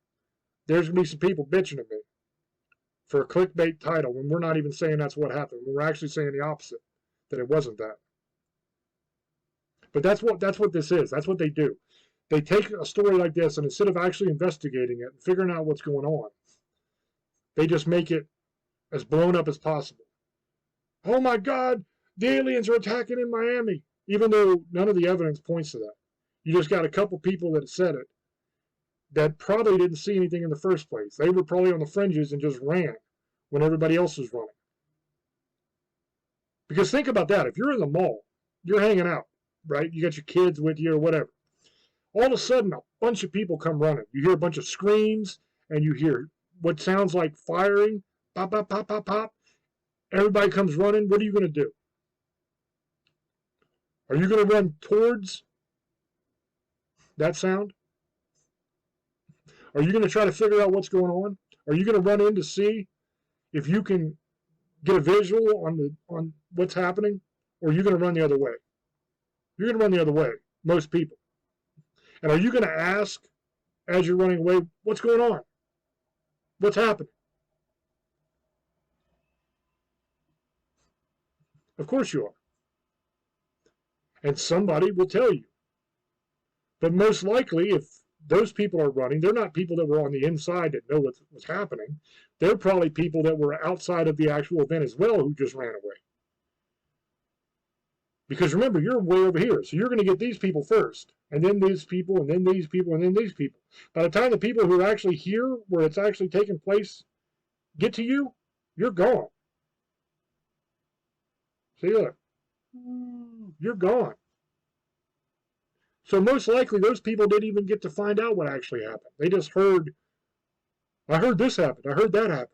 there's going to be some people bitching at me for a clickbait title when we're not even saying that's what happened. When we're actually saying the opposite, that it wasn't that. But that's what this is. That's what they do. They take a story like this, and instead of actually investigating it and figuring out what's going on, they just make it as blown up as possible. Oh my God, the aliens are attacking in Miami, even though none of the evidence points to that. You just got a couple people that said it, that probably didn't see anything in the first place. They were probably on the fringes and just ran when everybody else was running. Because think about that. If you're in the mall, you're hanging out, right? You got your kids with you or whatever. All of a sudden, a bunch of people come running. You hear a bunch of screams, and you hear what sounds like firing. Pop, pop, pop, pop, pop. Everybody comes running. What are you going to do? Are you going to run towards that sound? Are you going to try to figure out what's going on? Are you going to run in to see if you can get a visual on what's happening? Or are you going to run the other way? You're going to run the other way, most people. And are you going to ask, as you're running away, what's going on? What's happening? Of course you are. And somebody will tell you. But most likely, if those people are running, they're not people that were on the inside that know what's happening. They're probably people that were outside of the actual event as well who just ran away. Because remember, you're way over here. So you're going to get these people first, and then these people, and then these people, and then these people. By the time the people who are actually here, where it's actually taking place, get to you, you're gone. See, look. You're gone. So most likely those people didn't even get to find out what actually happened. They just heard, I heard this happen. I heard that happen.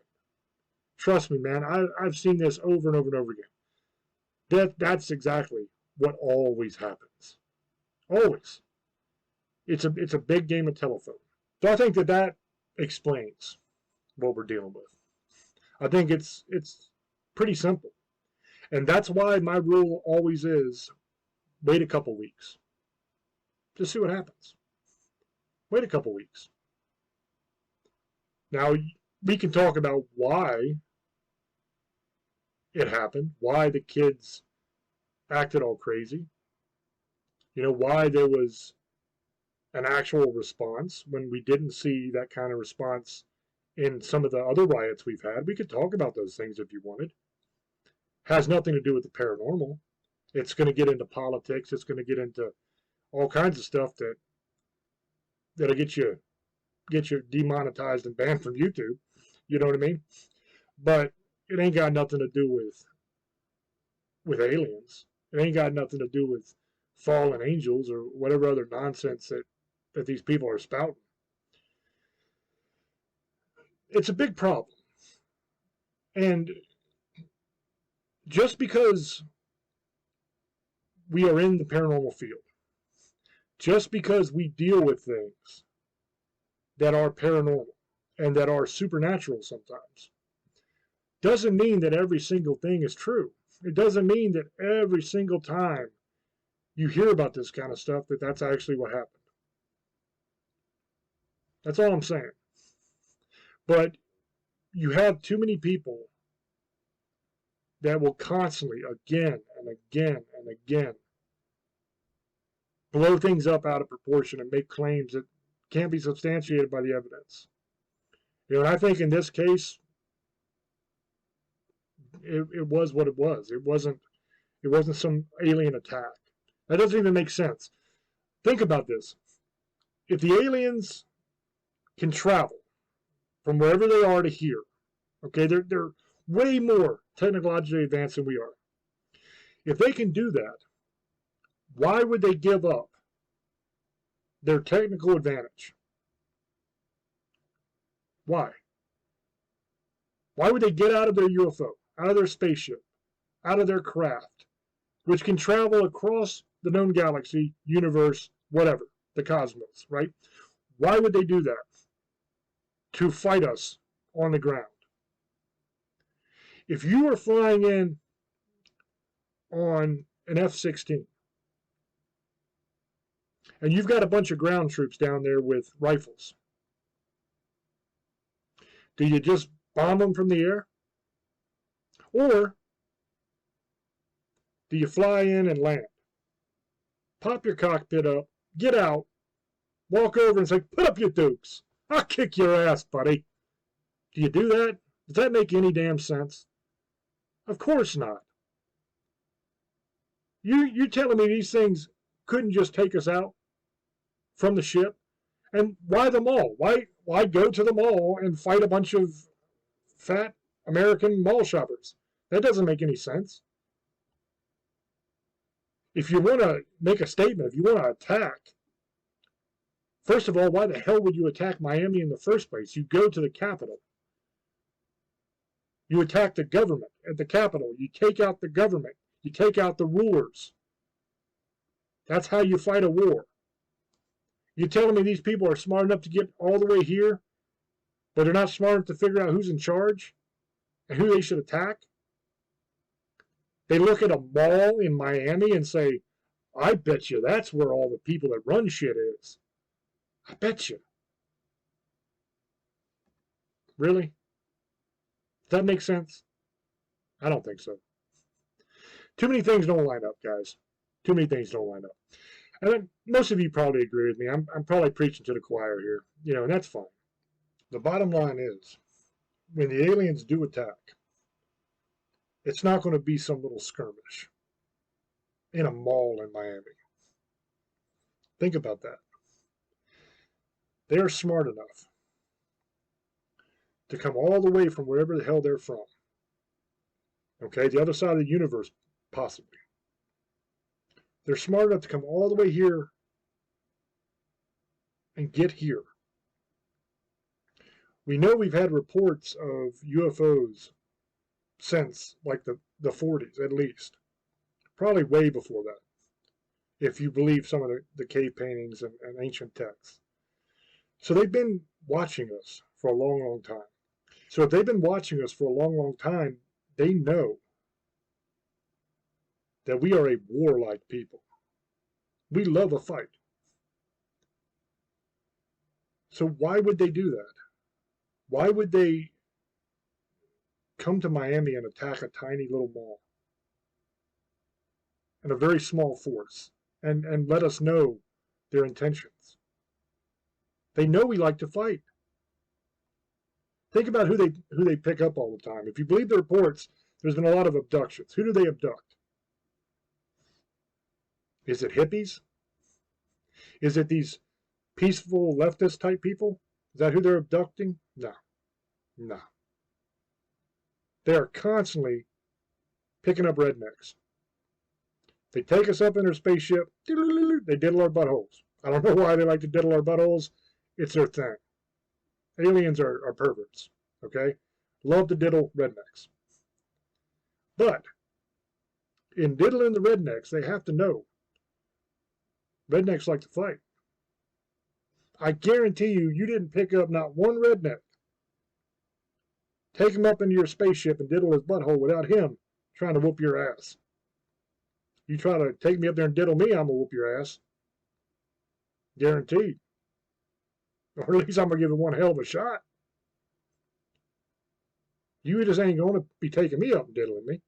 Trust me, man. I've seen this over and over and over again. That's exactly what always happens. Always. It's a big game of telephone. So I think that explains what we're dealing with. I think it's pretty simple. And that's why my rule always is wait a couple weeks. Just see what happens. Wait a couple weeks. Now, we can talk about why it happened, why the kids acted all crazy, why there was an actual response when we didn't see that kind of response in some of the other riots we've had. We could talk about those things if you wanted. Has nothing to do with the paranormal. It's going to get into politics. It's going to get into all kinds of stuff that'll get you demonetized and banned from YouTube. You know what I mean? But it ain't got nothing to do with aliens. It ain't got nothing to do with fallen angels or whatever other nonsense that these people are spouting. It's a big problem. And just because we are in the paranormal field, just because we deal with things that are paranormal and that are supernatural sometimes, doesn't mean that every single thing is true. It doesn't mean that every single time you hear about this kind of stuff that's actually what happened. That's all I'm saying. But you have too many people that will constantly, again and again and again, blow things up out of proportion and make claims that can't be substantiated by the evidence. And I think in this case, it was what it was. It wasn't some alien attack. That doesn't even make sense. Think about this. If the aliens can travel from wherever they are to here, okay, they're way more technologically advanced than we are. If they can do that, why would they give up their technical advantage? Why? Why would they get out of their UFO, out of their spaceship, out of their craft, which can travel across the known galaxy, universe, whatever, the cosmos, right? Why would they do that? To fight us on the ground. If you are flying in on an F-16, and you've got a bunch of ground troops down there with rifles, do you just bomb them from the air? Or do you fly in and land? Pop your cockpit up, get out, walk over and say, put up your dukes. I'll kick your ass, buddy. Do you do that? Does that make any damn sense? Of course not. You're telling me these things couldn't just take us out from the ship And why the mall? Why go to the mall and fight a bunch of fat American mall shoppers? That doesn't make any sense. If you want to make a statement, if you want to attack, first of all, why the hell would you attack Miami in the first place? You go to the Capitol. You attack the government at the Capitol. You take out the government. You take out the rulers. That's how you fight a war. You telling me these people are smart enough to get all the way here, but they're not smart enough to figure out who's in charge and who they should attack? They look at a mall in Miami and say, I bet you that's where all the people that run shit is. I bet you. Really? Does that make sense? I don't think so. Too many things don't line up, guys. Too many things don't line up. And most of you probably agree with me. I'm probably preaching to the choir here, and that's fine. The bottom line is, when the aliens do attack, it's not going to be some little skirmish in a mall in Miami. Think about that. They are smart enough to come all the way from wherever the hell they're from. Okay, the other side of the universe, possibly. They're smart enough to come all the way here and get here. We know we've had reports of UFOs since like the 40s at least. Probably way before that, if you believe some of the cave paintings and ancient texts. So they've been watching us for a long, long time. So if they've been watching us for a long, long time, they know that we are a warlike people. We love a fight. So why would they do that? Why would they come to Miami and attack a tiny little mall and a very small force and let us know their intentions? They know we like to fight. Think about who they pick up all the time. If you believe the reports, there's been a lot of abductions. Who do they abduct? Is it hippies? Is it these peaceful leftist type people? Is that who they're abducting? No. No. They are constantly picking up rednecks. They take us up in their spaceship. They diddle our buttholes. I don't know why they like to diddle our buttholes. It's their thing. Aliens are perverts. Okay? Love to diddle rednecks. But in diddling the rednecks, they have to know rednecks like to fight. I guarantee you didn't pick up not one redneck. Take him up into your spaceship and diddle his butthole without him trying to whoop your ass. You try to take me up there and diddle me, I'm going to whoop your ass. Guaranteed. Or at least I'm going to give it one hell of a shot. You just ain't going to be taking me up and diddling me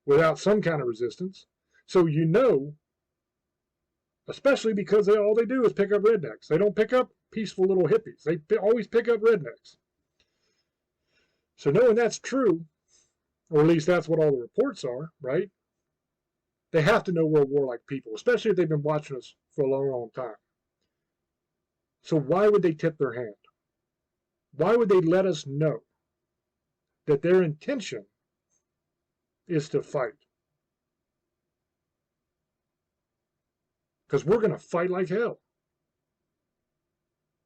without some kind of resistance. So you know, especially because all they do is pick up rednecks. They don't pick up peaceful little hippies. They always pick up rednecks. So knowing that's true, or at least that's what all the reports are, right? They have to know we're warlike people, especially if they've been watching us for a long, long time. So why would they tip their hand? Why would they let us know that their intention is to fight? Because we're going to fight like hell.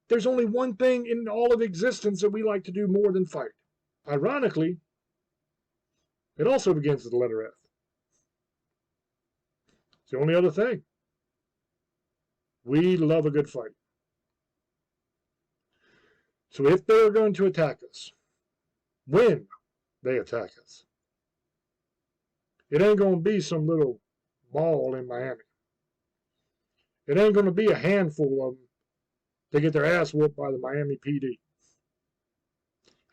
There's only one thing in all of existence that we like to do more than fight. Ironically, it also begins with the letter F. It's the only other thing. We love a good fight. So if they're going to attack us, when they attack us, it ain't going to be some little mall in Miami. It ain't going to be a handful of them to get their ass whooped by the Miami PD.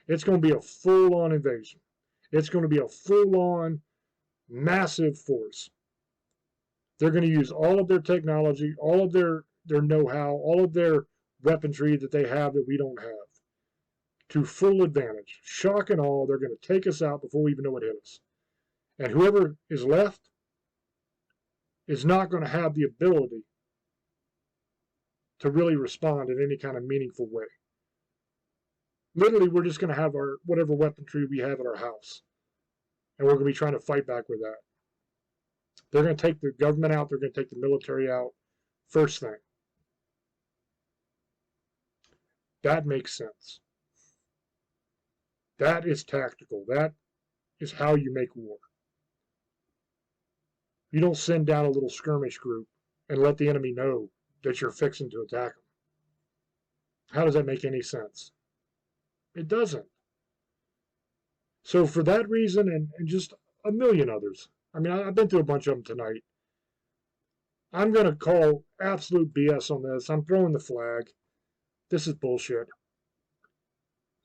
It's going to be a full-on invasion. It's going to be a full-on, massive force. They're going to use all of their technology, all of their know-how, all of their weaponry that they have that we don't have to full advantage. Shock and awe, they're going to take us out before we even know what hit us. And whoever is left is not going to have the ability to really respond in any kind of meaningful way. Literally, we're just going to have our whatever weaponry we have at our house, and we're going to be trying to fight back with that. They're going to take the government out. They're going to take the military out first thing. That makes sense. That is tactical. That is how you make war. You don't send down a little skirmish group and let the enemy know that you're fixing to attack them. How does that make any sense? It doesn't. So for that reason and just a million others, I mean, I've been through a bunch of them tonight. I'm going to call absolute BS on this. I'm throwing the flag. This is bullshit.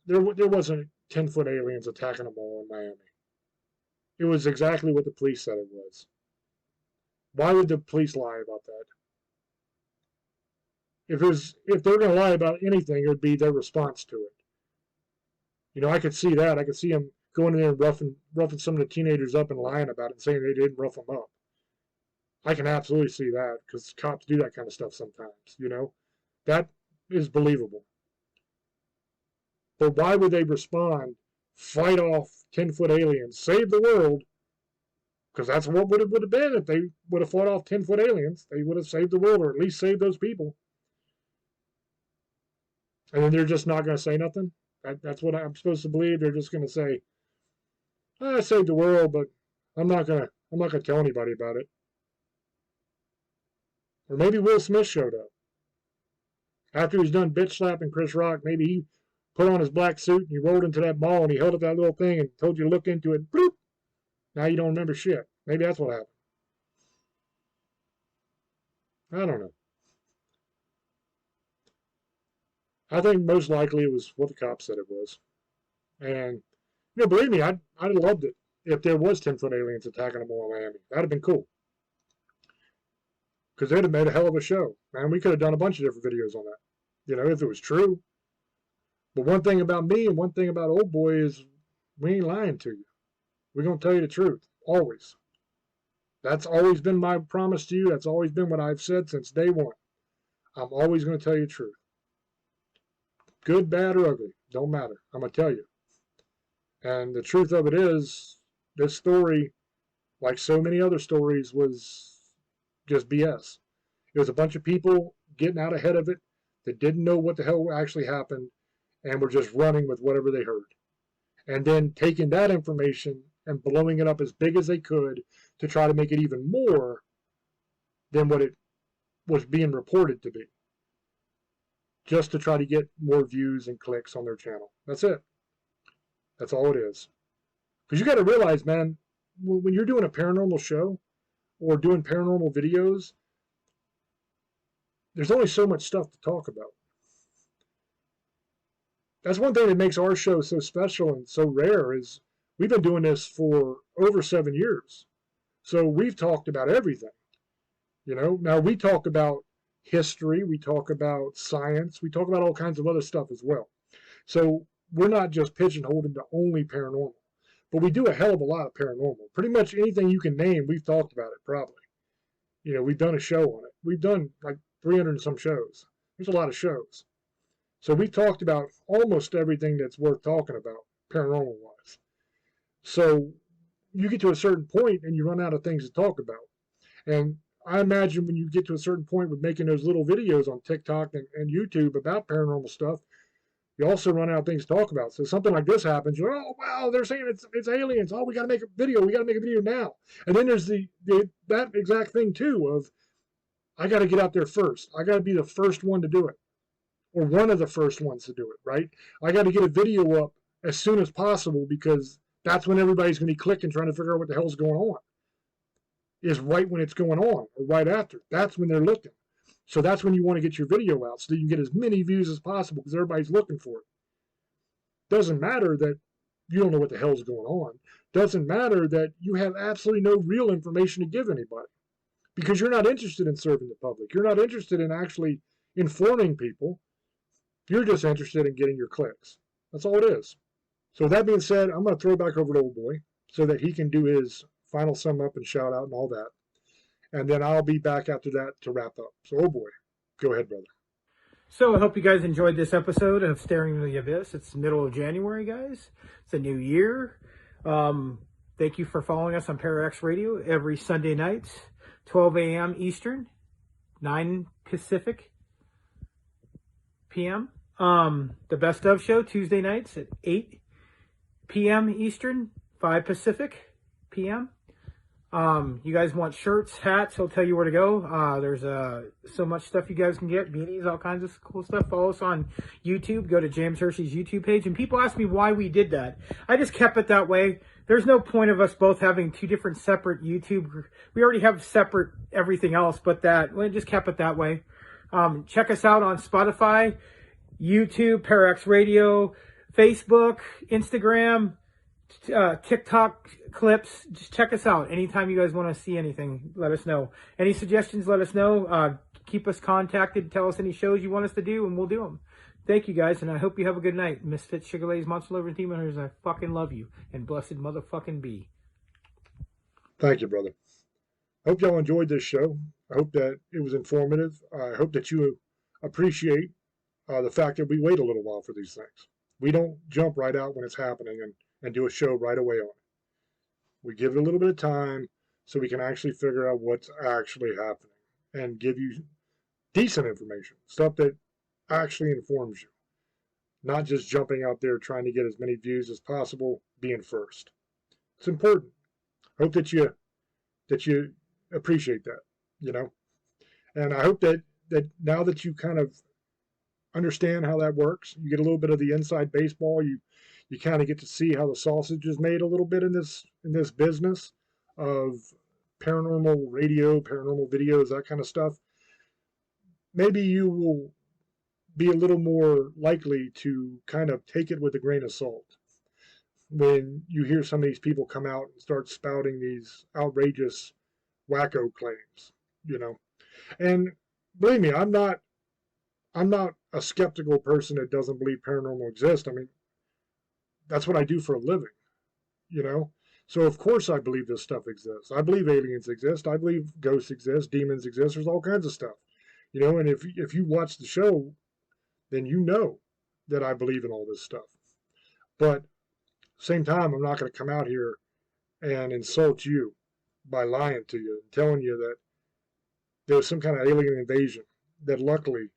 There wasn't 10-foot aliens attacking a mall in Miami. It was exactly what the police said it was. Why would the police lie about that? If they're going to lie about anything, it would be their response to it. You know, I could see that. I could see them going in there and roughing some of the teenagers up and lying about it and saying they didn't rough them up. I can absolutely see that because cops do that kind of stuff sometimes, you know. That is believable. But why would they respond, fight off 10-foot aliens, save the world? Because that's what would have been if they would have fought off 10-foot aliens. They would have saved the world, or at least saved those people. And then they're just not going to say nothing? That's what I'm supposed to believe. They're just going to say, I saved the world, but I'm not going to tell anybody about it. Or maybe Will Smith showed up. After he was done bitch slapping Chris Rock, maybe he put on his black suit and he rolled into that mall and he held up that little thing and told you to look into it. Bloop! Now you don't remember shit. Maybe that's what happened. I don't know. I think most likely it was what the cops said it was. And, you know, believe me, I'd have loved it if there was 10-foot aliens attacking a mall in Miami. That'd have been cool. Because they'd have made a hell of a show. Man, we could have done a bunch of different videos on that. You know, if it was true. But one thing about me and one thing about Old Boy is we ain't lying to you. We're going to tell you the truth. Always. That's always been my promise to you. That's always been what I've said since day one. I'm always going to tell you the truth. Good, bad, or ugly. Don't matter. I'm going to tell you. And the truth of it is, this story, like so many other stories, was just BS. It was a bunch of people getting out ahead of it that didn't know what the hell actually happened and were just running with whatever they heard. And then taking that information and blowing it up as big as they could to try to make it even more than what it was being reported to be. Just to try to get more views and clicks on their channel. That's it. That's all it is. Because you got to realize, man, when you're doing a paranormal show or doing paranormal videos, there's only so much stuff to talk about. That's one thing that makes our show so special and so rare is we've been doing this for over 7 years. So we've talked about everything. You know, now we talk about history, we talk about science, we talk about all kinds of other stuff as well. So we're not just pigeonholed into only paranormal, but we do a hell of a lot of paranormal. Pretty much anything you can name, we've talked about it probably. You know, we've done a show on it. We've done like 300 and some shows. There's a lot of shows. So we've talked about almost everything that's worth talking about, paranormal-wise. So you get to a certain point and you run out of things to talk about. And I imagine when you get to a certain point with making those little videos on TikTok and YouTube about paranormal stuff, you also run out of things to talk about. So something like this happens, you're, oh, wow, they're saying it's aliens. Oh, we got to make a video. We got to make a video now. And then there's that exact thing, too, of I got to get out there first. I got to be the first one to do it, or one of the first ones to do it, right? I got to get a video up as soon as possible because that's when everybody's going to be clicking, trying to figure out what the hell's going on. Is right when it's going on, or right after. That's when they're looking. So that's when you want to get your video out so that you can get as many views as possible because everybody's looking for it. Doesn't matter that you don't know what the hell's going on. Doesn't matter that you have absolutely no real information to give anybody because you're not interested in serving the public. You're not interested in actually informing people. You're just interested in getting your clicks. That's all it is. So with that being said, I'm going to throw it back over to Old Boy so that he can do his final sum up and shout out and all that. And then I'll be back after that to wrap up. So, oh boy, go ahead, brother. So I hope you guys enjoyed this episode of Staring into the Abyss. It's the middle of January, guys. It's a new year. Thank you for following us on ParaX Radio every Sunday night, 12 a.m. Eastern, 9 Pacific p.m. The Best Of Show, Tuesday nights at 8 p.m. Eastern, 5 Pacific p.m. You guys want shirts, hats, he'll tell you where to go. There's so much stuff you guys can get, beanies, all kinds of cool stuff. Follow us on YouTube. Go to James Hershey's YouTube page. And people ask me why we did that. I just kept it that way. There's no point of us both having two different separate YouTube. We already have separate everything else, but we just kept it that way. Check us out on Spotify, YouTube, ParaX Radio, Facebook, Instagram, TikTok clips. Just check us out. Anytime you guys want to see anything, let us know. Any suggestions, let us know. Keep us contacted. Tell us any shows you want us to do, and we'll do them. Thank you, guys, and I hope you have a good night. Misfits, Sugar Ladies, Monster Lovers, Demon Hunters, I fucking love you. And blessed motherfucking be. Thank you, brother. I hope y'all enjoyed this show. I hope that it was informative. I hope that you appreciate the fact that we wait a little while for these things. We don't jump right out when it's happening and do a show right away on it. We give it a little bit of time so we can actually figure out what's actually happening and give you decent information, stuff that actually informs you, not just jumping out there trying to get as many views as possible, being first. It's important. Hope that you appreciate that, and I hope that now that you kind of understand how that works, you get a little bit of the inside baseball. You kind of get to see how the sausage is made a little bit in this business of paranormal radio, paranormal videos, that kind of stuff. Maybe you will be a little more likely to kind of take it with a grain of salt when you hear some of these people come out and start spouting these outrageous wacko claims, And believe me, I'm not a skeptical person that doesn't believe paranormal exists. I mean, that's what I do for a living, So of course I believe this stuff exists. I believe aliens exist. I believe ghosts exist, demons exist. There's all kinds of stuff, And if you watch the show, then you know that I believe in all this stuff. But same time, I'm not going to come out here and insult you by lying to you and telling you that there was some kind of alien invasion that luckily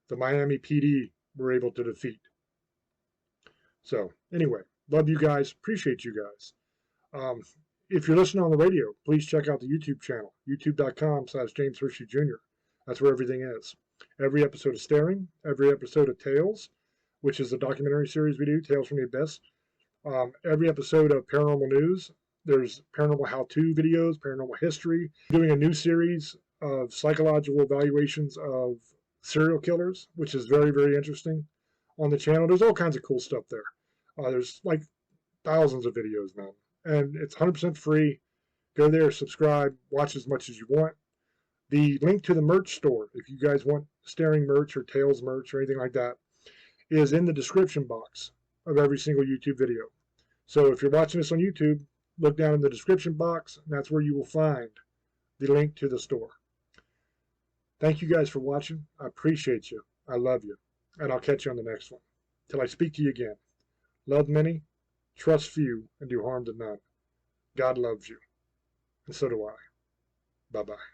the Miami PD were able to defeat. So anyway, love you guys. Appreciate you guys. If you're listening on the radio, please check out the YouTube channel, youtube.com/James Hershey Jr. That's where everything is. Every episode of Staring, every episode of Tales, which is a documentary series we do, Tales from the Abyss. Every episode of Paranormal News. There's paranormal how-to videos, paranormal history. Doing a new series of psychological evaluations of serial killers, which is very, very interesting on the channel. There's all kinds of cool stuff there. There's like thousands of videos, man. And it's 100% free. Go there, subscribe, watch as much as you want. The link to the merch store, if you guys want Staring merch or Tales merch or anything like that, is in the description box of every single YouTube video. So if you're watching this on YouTube, look down in the description box, and that's where you will find the link to the store. Thank you guys for watching. I appreciate you. I love you. And I'll catch you on the next one. Till I speak to you again. Love many, trust few, and do harm to none. God loves you. And so do I. Bye-bye.